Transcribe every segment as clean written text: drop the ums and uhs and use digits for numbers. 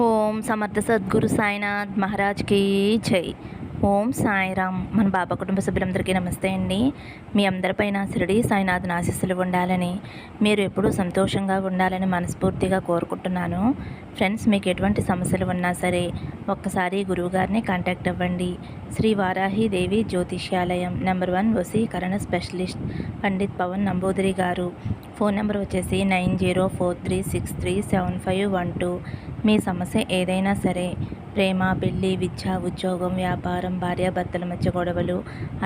ఓం సమర్థ సద్గురు సాయినాథ్ మహారాజ్కి జై. ఓం సాయిరామ్. మన బాబా కుటుంబ సభ్యులందరికీ నమస్తే అండి. మీ అందరిపైన షిరిడి సాయినాథ్ ఆశీస్సులు ఉండాలని, మీరు ఎప్పుడూ సంతోషంగా ఉండాలని మనస్ఫూర్తిగా కోరుకుంటున్నాను. ఫ్రెండ్స్, మీకు ఎటువంటి సమస్యలు ఉన్నా సరే ఒక్కసారి గురువుగారిని కాంటాక్ట్ అవ్వండి. శ్రీ వారాహి దేవి జ్యోతిష్యాలయం నెంబర్ 1 వశీకరణ స్పెషలిస్ట్ పండిత్ పవన్ నంబూదిరి గారు. ఫోన్ నెంబర్ వచ్చేసి 9043637512. మీ సమస్య ఏదైనా సరే, ప్రేమ, పెళ్లి, విద్య, ఉద్యోగం, వ్యాపారం, భార్యాభర్తల మధ్య గొడవలు,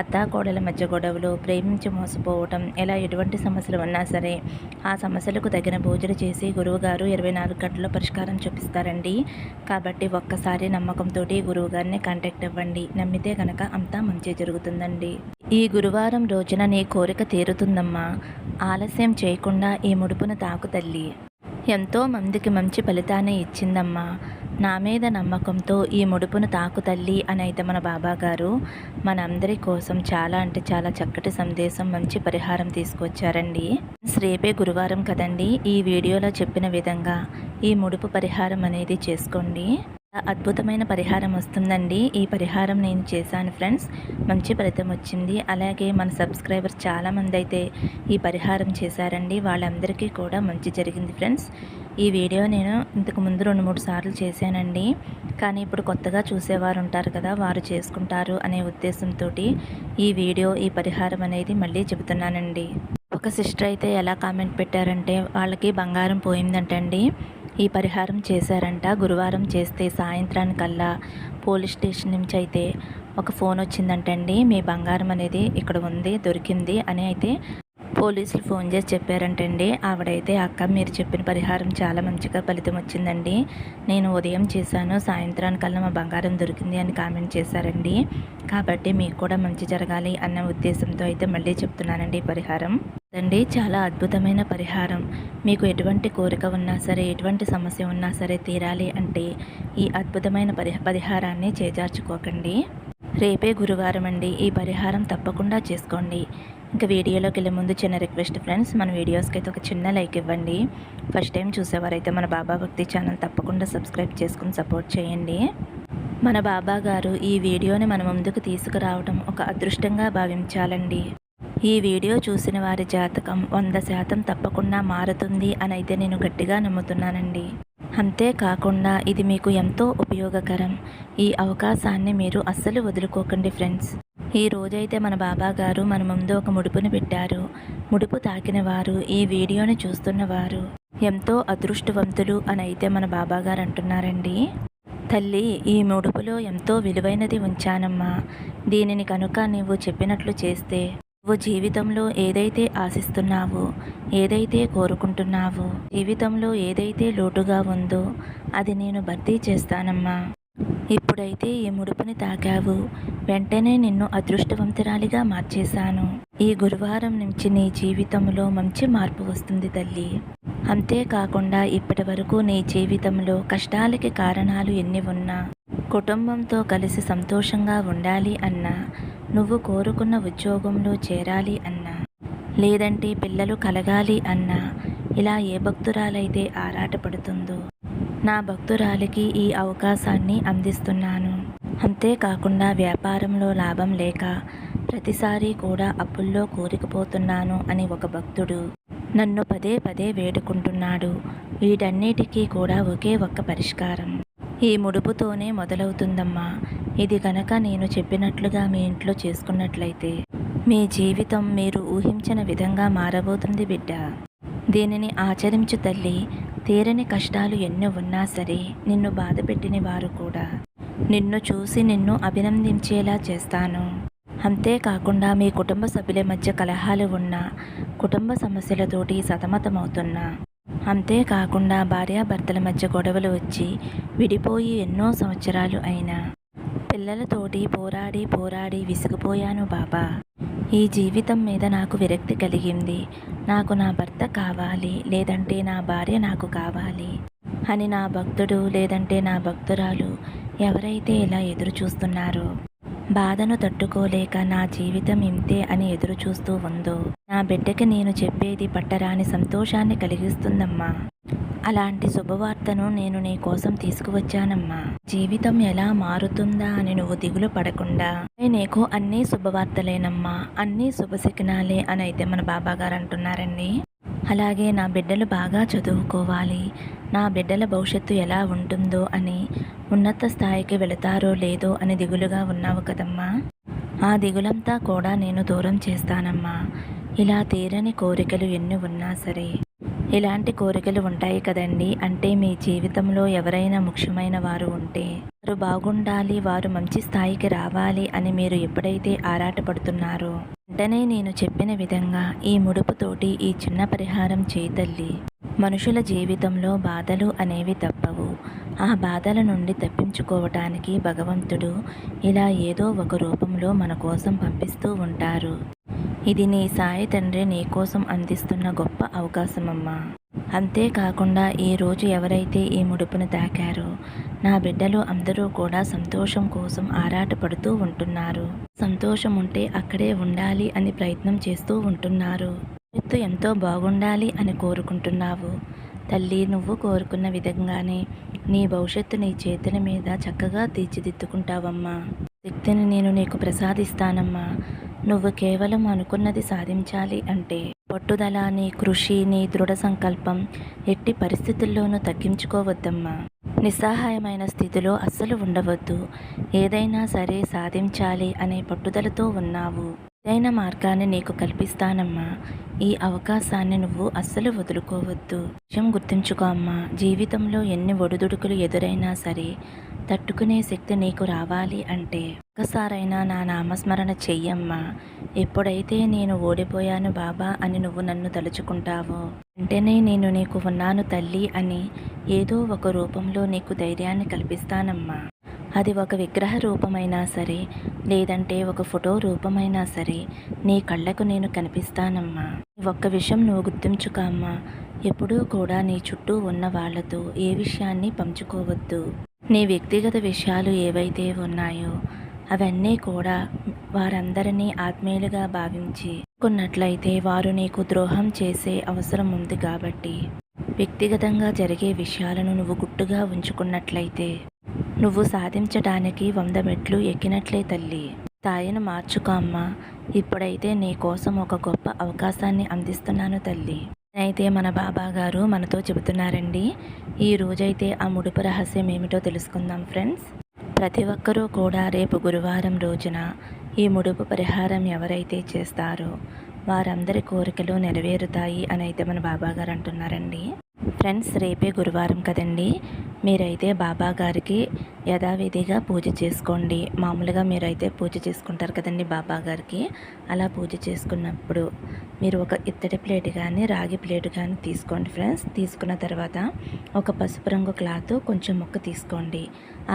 అత్తాకోడల మధ్య గొడవలు, ప్రేమించి మోసపోవటం, ఇలా ఎటువంటి సమస్యలు ఉన్నా సరే ఆ సమస్యలకు తగిన పూజలు చేసి గురువుగారు 24 గంటల్లో పరిష్కారం చూపిస్తారండి. కాబట్టి ఒక్కసారి నమ్మకంతో గురువుగారిని కాంటాక్ట్ అవ్వండి. నమ్మితే కనుక అంతా మంచి జరుగుతుందండి. ఈ గురువారం రోజున నీ కోరిక తీరుతుందమ్మా. ఆలస్యం చేయకుండా ఈ ముడుపును తాకు తల్లి. ఎంతో మందికి మంచి ఫలితాన్ని ఇచ్చిందమ్మా. నా మీద నమ్మకంతో ఈ ముడుపును తాకు తల్లి అని అయితే మన బాబా గారు మనందరి కోసం చాలా అంటే చాలా చక్కటి సందేశం, మంచి పరిహారం తీసుకొచ్చారండి. రేపే గురువారం కదండి. ఈ వీడియోలో చెప్పిన విధంగా ఈ ముడుపు పరిహారం అనేది చేసుకోండి. అద్భుతమైన పరిహారం వస్తుందండి. ఈ పరిహారం నేను చేశాను ఫ్రెండ్స్, మంచి ఫలితం వచ్చింది. అలాగే మన సబ్స్క్రైబర్ చాలామంది అయితే ఈ పరిహారం చేశారండి. వాళ్ళందరికీ కూడా మంచి జరిగింది ఫ్రెండ్స్. ఈ వీడియో నేను ఇంతకు ముందు 2-3 సార్లు చేశానండి. కానీ ఇప్పుడు కొత్తగా చూసేవారు ఉంటారు కదా, వారు చేసుకుంటారు అనే ఉద్దేశంతో ఈ వీడియో, ఈ పరిహారం అనేది మళ్ళీ చెబుతున్నానండి. ఒక సిస్టర్ అయితే ఎలా కామెంట్ పెట్టారంటే, వాళ్ళకి బంగారం పోయిందంటండి. ఈ పరిహారం చేశారంట. గురువారం చేస్తే సాయంత్రానికల్లా పోలీస్ స్టేషన్ నుంచి అయితే ఒక ఫోన్ వచ్చిందంటండి. మీ బంగారం అనేది ఇక్కడ ఉంది, దొరికింది అని అయితే పోలీసులు ఫోన్ చేసి చెప్పారంటండి. ఆవిడైతే, అక్క మీరు చెప్పిన పరిహారం చాలా మంచిగా ఫలితం వచ్చిందండి. నేను ఉదయం చేశాను, సాయంత్రానికల్లా మా బంగారం దొరికింది అని కామెంట్ చేశారండి. కాబట్టి మీకు కూడా మంచి జరగాలి అన్న ఉద్దేశంతో అయితే మళ్ళీ చెప్తున్నానండి పరిహారం అండి. చాలా అద్భుతమైన పరిహారం. మీకు ఎటువంటి కోరిక ఉన్నా సరే, ఎటువంటి సమస్య ఉన్నా సరే తీరాలి అంటే ఈ అద్భుతమైన పరిహారాన్ని చేజార్చుకోకండి. రేపే గురువారం అండి. ఈ పరిహారం తప్పకుండా చేసుకోండి. ఇంకా వీడియోలోకి వెళ్ళే ముందు చిన్న రిక్వెస్ట్ ఫ్రెండ్స్, మన వీడియోస్కి అయితే ఒక చిన్న లైక్ ఇవ్వండి. ఫస్ట్ టైం చూసేవారైతే మన బాబా భక్తి ఛానల్ తప్పకుండా సబ్స్క్రైబ్ చేసుకుని సపోర్ట్ చేయండి. మన బాబా గారు ఈ వీడియోని మన ముందుకు తీసుకురావడం ఒక అదృష్టంగా భావించాలండి. ఈ వీడియో చూసిన వారి జాతకం 100% తప్పకుండా మారుతుంది అని అయితే నేను గట్టిగా నమ్ముతున్నానండి. అంతేకాకుండా ఇది మీకు ఎంతో ఉపయోగకరం. ఈ అవకాశాన్ని మీరు అస్సలు వదులుకోకండి ఫ్రెండ్స్. ఈ రోజైతే మన బాబా గారు మన ముందు ఒక ముడుపుని పెట్టారు. ముడుపు తాకిన వారు, ఈ వీడియోని చూస్తున్నవారు ఎంతో అదృష్టవంతులు అని అయితే మన బాబా గారు అంటున్నారండి. తల్లి, ఈ ముడుపులో ఎంతో విలువైనది ఉంచానమ్మా. దీనిని కనుక నీవు చెప్పినట్లు చేస్తే నువ్వు జీవితంలో ఏదైతే ఆశిస్తున్నావో, ఏదైతే కోరుకుంటున్నావో, జీవితంలో ఏదైతే లోటుగా ఉందో అది నేను భర్తీ చేస్తానమ్మా. ఇప్పుడైతే ఈ ముడుపుని తాకావు, వెంటనే నిన్ను అదృష్టవంతురాలిగా మార్చేశాను. ఈ గురువారం నుంచి నీ జీవితంలో మంచి మార్పు వస్తుంది తల్లి. అంతేకాకుండా ఇప్పటి వరకు నీ జీవితంలో కష్టాలకి కారణాలు ఎన్ని ఉన్నా, కుటుంబంతో కలిసి సంతోషంగా ఉండాలి అన్నా, నువ్వు కోరుకున్న ఉద్యోగంలో చేరాలి అన్నా, లేదంటే పిల్లలు కలగాలి అన్నా, ఇలా ఏ భక్తురాలైతే ఆరాటపడుతుందో నా భక్తురాలికి ఈ అవకాశాన్ని అందిస్తున్నాను. అంతేకాకుండా వ్యాపారంలో లాభం లేక ప్రతిసారి కూడా అప్పుల్లో కూరుకుపోతున్నాను అని ఒక భక్తుడు నన్ను పదే పదే వేడుకుంటున్నాడు. వీటన్నిటికీ కూడా ఒకే ఒక్క పరిష్కారం ఈ ముడుపుతోనే మొదలవుతుందమ్మా. ఇది గనక నేను చెప్పినట్లుగా మీ ఇంట్లో చేసుకున్నట్లయితే మీ జీవితం మీరు ఊహించిన విధంగా మారబోతుంది బిడ్డ. దీనిని ఆచరించు తల్లి. తీరని కష్టాలు ఎన్నో ఉన్నా సరే, నిన్ను బాధ పెట్టిన వారు కూడా నిన్ను చూసి నిన్ను అభినందించేలా చేస్తాను. అంతేకాకుండా మీ కుటుంబ సభ్యుల మధ్య కలహాలు ఉన్నా, కుటుంబ సమస్యలతోటి సతమతమవుతున్నా, అంతేకాకుండా భార్యాభర్తల మధ్య గొడవలు వచ్చి విడిపోయి ఎన్నో సంవత్సరాలు అయినా, పిల్లలతోటి పోరాడి విసిగిపోయాను బాబా. ఈ జీవితం మీద నాకు విరక్తి కలిగింది. నాకు నా భర్త కావాలి, లేదంటే నా భార్య నాకు కావాలి అని నా భక్తుడు లేదంటే నా భక్తురాలు ఎవరైతే ఇలా ఎదురు చూస్తున్నారో, బాధను తట్టుకోలేక నా జీవితం ఇంతే అని ఎదురు చూస్తూ ఉందో, నా బిడ్డకి నేను చెప్పేది పట్టరాని సంతోషాన్ని కలిగిస్తుందమ్మా. అలాంటి శుభవార్తను నేను నీ కోసం తీసుకువచ్చానమ్మా. జీవితం ఎలా మారుతుందా అని నువ్వు దిగులు పడకుండా నీకు అన్నీ శుభవార్తలేనమ్మా, అన్నీ శుభశకునాలే అని అయితే మన బాబాగారు అంటున్నారండి. అలాగే నా బిడ్డలు బాగా చదువుకోవాలి, నా బిడ్డల భవిష్యత్తు ఎలా ఉంటుందో అని, ఉన్నత స్థాయికి వెళతారో లేదో అని దిగులుగా ఉన్నావు కదమ్మా. ఆ దిగులంతా కూడా నేను దూరం చేస్తానమ్మా. ఇలా తీరని కోరికలు ఎన్ని ఉన్నా సరే, ఇలాంటి కోరికలు ఉంటాయి కదండి. అంటే మీ జీవితంలో ఎవరైనా ముఖ్యమైన వారు ఉంటే వారు బాగుండాలి, వారు మంచి స్థాయికి రావాలి అని మీరు ఎప్పుడైతే ఆరాటపడుతున్నారో వెంటనే నేను చెప్పిన విధంగా ఈ ముడుపుతోటి ఈ చిన్న పరిహారం చేయి తల్లి. మనుషుల జీవితంలో బాధలు అనేవి తప్పవు. ఆ బాధల నుండి తప్పించుకోవటానికి భగవంతుడు ఇలా ఏదో ఒక రూపంలో మన కోసం పంపిస్తూ ఉంటారు. ఇది నీ సాయి తండ్రి నీ కోసం అందిస్తున్న గొప్ప అవకాశమమ్మా. అంతేకాకుండా ఈరోజు ఎవరైతే ఈ ముడుపును తాకారో నా బిడ్డలు అందరూ కూడా సంతోషం కోసం ఆరాటపడుతూ ఉంటున్నారు. సంతోషం ఉంటే అక్కడే ఉండాలి అని ప్రయత్నం చేస్తూ ఉంటున్నారు. ఎత్తు ఎంతో బాగుండాలి అని కోరుకుంటున్నావు. తల్లి, నువ్వు కోరుకున్న విధంగానే నీ భవిష్యత్తు నీ చేతుల మీద చక్కగా తీర్చిదిద్దుకుంటావమ్మా. శక్తిని నేను నీకు ప్రసాదిస్తానమ్మా. నువ్వు కేవలం అనుకున్నది సాధించాలి అంటే పట్టుదల, నీ కృషి, నీ దృఢ సంకల్పం ఎట్టి పరిస్థితుల్లోనూ తగ్గించుకోవద్దమ్మా. నిస్సహాయమైన స్థితిలో అస్సలు ఉండవద్దు. ఏదైనా సరే సాధించాలి అనే పట్టుదలతో ఉన్నావు. ఏదైనా మార్గాన్ని నీకు కల్పిస్తానమ్మా. ఈ అవకాశాన్ని నువ్వు అస్సలు వదులుకోవద్దు. విషయం గుర్తుంచుకో అమ్మా. జీవితంలో ఎన్ని ఒడిదుడుకులు ఎదురైనా సరే తట్టుకునే శక్తి నీకు రావాలి అంటే ఒక్కసారైనా నా నామస్మరణ చెయ్యమ్మా. ఎప్పుడైతే నేను ఓడిపోయాను బాబా అని నువ్వు నన్ను తలుచుకుంటావో వెంటనే నేను నీకు ఉన్నాను తల్లి అని ఏదో ఒక రూపంలో నీకు ధైర్యాన్ని కల్పిస్తానమ్మా. అది ఒక విగ్రహ రూపమైనా సరే, లేదంటే ఒక ఫోటో రూపమైనా సరే నీ కళ్ళకు నేను కనిపిస్తానమ్మా. ఒక్క విషయం నువ్వు గుర్తుంచుకో అమ్మా. ఎప్పుడూ కూడా నీ చుట్టూ ఉన్న వాళ్లతో ఏ విషయాన్ని పంచుకోవద్దు. నీ వ్యక్తిగత విషయాలు ఏవైతే ఉన్నాయో అవన్నీ కూడా వారందరినీ ఆత్మీయులుగా భావించి కొన్నట్లయితే వారు నీకు ద్రోహం చేసే అవసరం ఉంది. కాబట్టి వ్యక్తిగతంగా జరిగే విషయాలను నువ్వు గుట్టుగా ఉంచుకున్నట్లయితే నువ్వు సాధించడానికి 100 మెట్లు ఎక్కినట్లే తల్లి. స్థాయిని మార్చుకో అమ్మా. ఇప్పుడైతే నీ కోసం ఒక గొప్ప అవకాశాన్ని అందిస్తున్నాను తల్లి. అయితే మన బాబా గారు మనతో చెబుతున్నారండి. ఈ రోజైతే ఆ ముడుపు రహస్యం ఏమిటో తెలుసుకుందాం ఫ్రెండ్స్. ప్రతి ఒక్కరూ కూడా రేపు గురువారం రోజున ఈ ముడుపు పరిహారం ఎవరైతే చేస్తారో వారందరి కోరికలు నెరవేరుతాయి అని అయితే మన బాబా గారు అంటున్నారండి. ఫ్రెండ్స్, రేపే గురువారం కదండి. మీరైతే బాబా గారికి యథావిధిగా పూజ చేసుకోండి. మామూలుగా మీరైతే పూజ చేసుకుంటారు కదండి బాబా గారికి. అలా పూజ చేసుకున్నప్పుడు మీరు ఒక ఇత్తడి ప్లేట్ కానీ రాగి ప్లేట్ కానీ తీసుకోండి ఫ్రెండ్స్. తీసుకున్న తర్వాత ఒక పసుపు రంగు క్లాత్ కొంచెం ముక్క తీసుకోండి.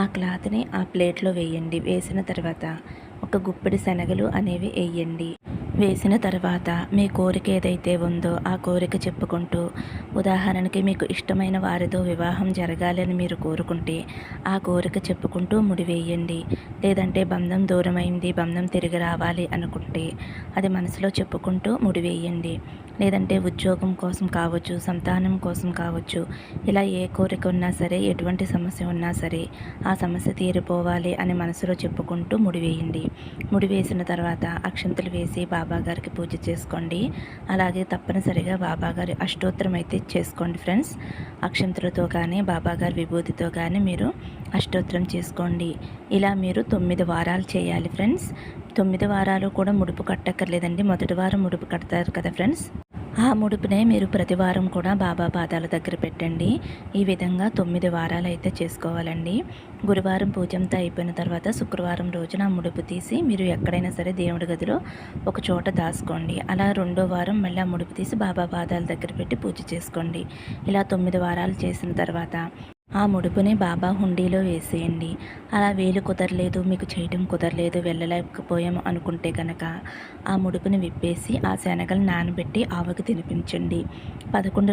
ఆ క్లాత్ని ఆ ప్లేట్లో వేయండి. వేసిన తర్వాత ఒక గుప్పెడి శనగలు అనేవి వేయండి. వేసిన తర్వాత మీ కోరిక ఏదైతే ఉందో ఆ కోరిక చెప్పుకుంటూ, ఉదాహరణకి మీకు ఇష్టమైన వారితో వివాహం జరగాలని మీరు కోరుకుంటే ఆ కోరిక చెప్పుకుంటూ ముడివేయండి. లేదంటే బంధం దూరమైంది, బంధం తిరిగి రావాలి అనుకుంటే అది మనసులో చెప్పుకుంటూ ముడివేయండి. లేదంటే ఉద్యోగం కోసం కావచ్చు, సంతానం కోసం కావచ్చు, ఇలా ఏ కోరిక ఉన్నా సరే, ఎటువంటి సమస్య ఉన్నా సరే ఆ సమస్య తీరిపోవాలి అని మనసులో చెప్పుకుంటూ ముడివేయండి. ముడివేసిన తర్వాత అక్షంతలు వేసి బాబా గారికి పూజ చేసుకోండి. అలాగే తప్పనిసరిగా బాబా గారి అష్టోత్తరం అయితే చేసుకోండి ఫ్రెండ్స్. అక్షంతలతో కానీ బాబా గారి విభూతితో కానీ మీరు అష్టోత్తరం చేసుకోండి. ఇలా మీరు 9 వారాలు చేయాలి ఫ్రెండ్స్. 9 వారాలు కూడా ముడుపు కట్టక్కర్లేదండి. మొదటి వారం ముడుపు కడతారు కదా ఫ్రెండ్స్, ఆ ముడుపునే మీరు ప్రతి వారం కూడా బాబా పాదాల దగ్గర పెట్టండి. ఈ విధంగా 9 వారాలు అయితే చేసుకోవాలండి. గురువారం పూజ అంతా అయిపోయిన తర్వాత శుక్రవారం రోజున ఆ ముడుపు తీసి మీరు ఎక్కడైనా సరే దేవుడి గదిలో ఒక చోట దాచుకోండి. అలా 2వ వారం మళ్ళీ ఆ ముడుపు తీసి బాబా పాదాల దగ్గర పెట్టి పూజ చేసుకోండి. ఇలా 9 వారాలు చేసిన తర్వాత ఆ ముడుపుని బాబా హుండీలో వేసేయండి. అలా వేలు కుదరలేదు, మీకు చేయటం కుదరలేదు, వెళ్ళలేకపోయాము అనుకుంటే కనుక ఆ ముడుపుని విప్పేసి ఆ శనగలు నానబెట్టి ఆవుకి తినిపించండి.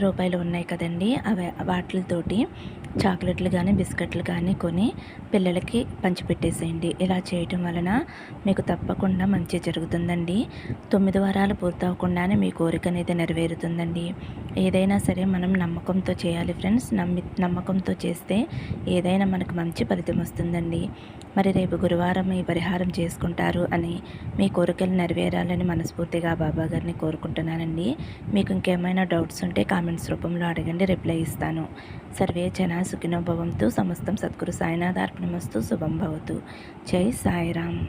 రూ. 11 ఉన్నాయి కదండీ! వాటిలతోటి చాక్లెట్లు కానీ, బిస్కెట్లు కానీ కొని పిల్లలకి పంచిపెట్టేసేయండి. ఇలా చేయటం వలన మీకు తప్పకుండా మంచి జరుగుతుందండి. 9 వారాలు పూర్తవకుండానే మీ కోరిక అనేది నెరవేరుతుందండి. ఏదైనా సరే మనం నమ్మకంతో చేయాలి ఫ్రెండ్స్. నమ్మకంతో చేస్తే ఏదైనా మనకు మంచి ఫలితం వస్తుందండి. మరి రేపు గురువారం ఈ పరిహారం చేసుకుంటారు అని మీ కోరికలు నెరవేరాలని మనస్ఫూర్తిగా బాబాగారిని కోరుకుంటున్నానండి. మీకు ఇంకేమైనా డౌట్స్ ఉంటే కామెంట్స్ రూపంలో అడగండి, రిప్లై ఇస్తాను. సర్వే జన సుఖినో భవంతు. సమస్తం సద్గురు సాయినాథార్పణమస్తు. శుభం భవతు. జై సాయిరామ్.